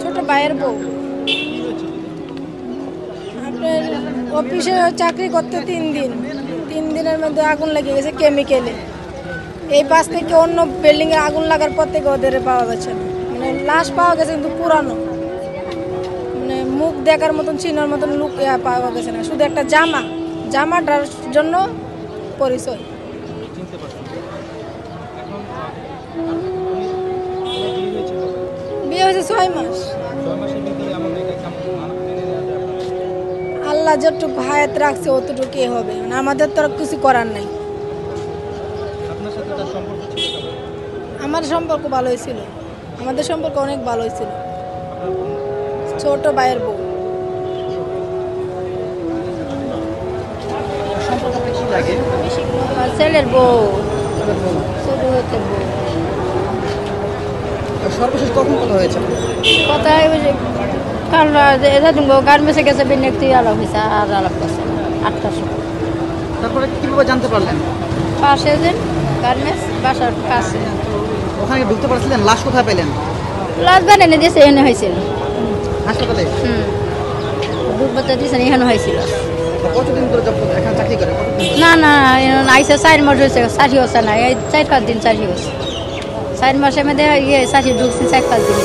ছোট ভাইয়ের বউ। আপনার অফিসে চাকরি করতে 3 দিনের মধ্যে আগুন লেগে গেছে কেমিক্যালে। এই পাশ থেকে অন্য বিল্ডিংয়ে আগুন লাগার পর থেকে ওদের পাওয়া যাচ্ছে না। মানে লাশ পাওয়া গেছে কিন্তু পুরানো, মানে মুখ দেখার মতন চিনার মতন লুক পাওয়া গেছে না, শুধু একটা জামাটার জন্য পরিচয়। বিয়ে হয়েছে 6 মাস। আল্লাহ যতটুকু হায়াত রাখছে অতটুকু হবে, মানে আমাদের তো কিছু করার নাই। আমার সম্পর্ক ভালো হয়েছিল, আমাদের সম্পর্ক অনেক ভালো হয়েছিল। ছোট ভাইয়ের বউ। ছেলের বউ, ছোট হতে বউ। সর্বশেষ কখন কথা হয়েছে? কথাই কারণ এটা তুমি গার্মেন্টসে গেছে বিনিয়োগ আলাপ হয়েছে, আর আলাপ করছে 8টার সময়। তারপরে কিভাবে জানতে পারলেন? পাশে যে গার্মেন্টস বাসার কাছে। ওখানে ঢুকতে পারছিলেন? লাশ কোথায় পেলেন? লাশ বানিয়ে দিয়েছে, এখানে হয়েছিল হাসপাতালে। দুধ দিয়েছেন, এখানে হয়েছিল। কতদিন ধরে এখানে চাকরি করে? না আইসে 4 মাস হয়েছে, 60 হচ্ছে না, এই 4-5 দিন 40 হয়েছে। 4 মাসের মধ্যে চাষি ঢুকছি 4-5 দিন।